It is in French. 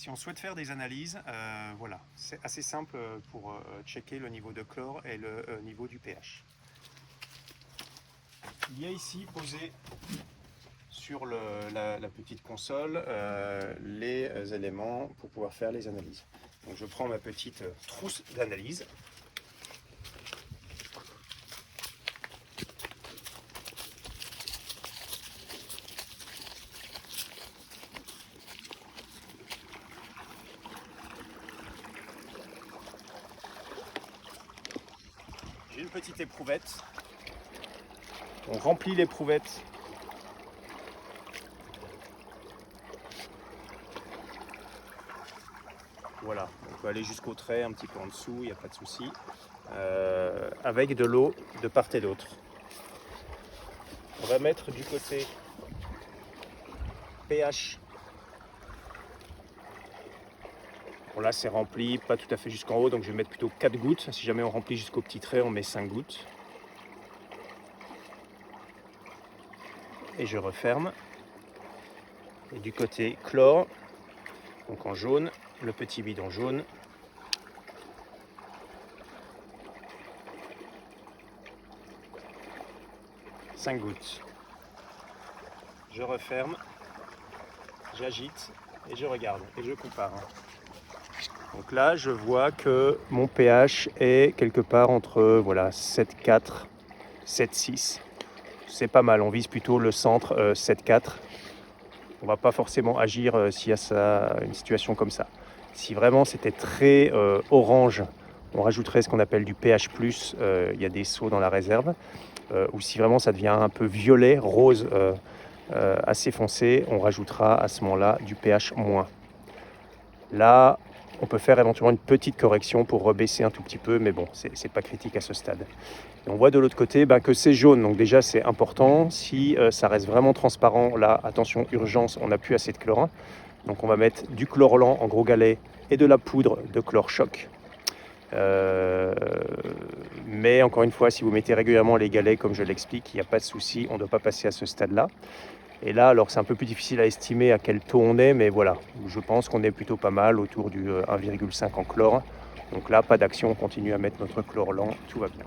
Si on souhaite faire des analyses, voilà, c'est assez simple pour checker le niveau de chlore et le niveau du pH. Il y a ici posé sur la petite console les éléments pour pouvoir faire les analyses. Donc je prends ma petite trousse d'analyse. J'ai une petite éprouvette. On remplit l'éprouvette voilà, on peut aller jusqu'au trait, un petit peu en dessous, il n'y a pas de souci, avec de l'eau de part et d'autre. On va mettre du côté pH. Bon là c'est rempli, pas tout à fait jusqu'en haut, donc je vais mettre plutôt 4 gouttes. Si jamais on remplit jusqu'au petit trait, on met 5 gouttes. Et je referme. Et du côté chlore, donc en jaune, le petit bidon jaune. « 5 gouttes. Je referme, j'agite et je regarde et je compare. Donc là, je vois que mon pH est quelque part entre voilà, 7,4, 7,6. C'est pas mal, on vise plutôt le centre 7,4. On va pas forcément agir s'il y a une situation comme ça. Si vraiment c'était très orange, on rajouterait ce qu'on appelle du pH+, il y a des seaux dans la réserve. Ou si vraiment ça devient un peu violet, rose, assez foncé, on rajoutera à ce moment-là du pH-. Là, on peut faire éventuellement une petite correction pour rebaisser un tout petit peu, mais bon, c'est pas critique à ce stade. Et on voit de l'autre côté que c'est jaune, donc déjà c'est important. Si ça reste vraiment transparent, là, attention, urgence, on n'a plus assez de chlore. Donc on va mettre du chlorelant en gros galet et de la poudre de chlore choc. Mais encore une fois, si vous mettez régulièrement les galets, comme je l'explique, il n'y a pas de souci, on ne doit pas passer à ce stade-là. Et là, alors c'est un peu plus difficile à estimer à quel taux on est, mais voilà, je pense qu'on est plutôt pas mal, autour du 1,5 en chlore. Donc là, pas d'action, on continue à mettre notre chlorelant, tout va bien.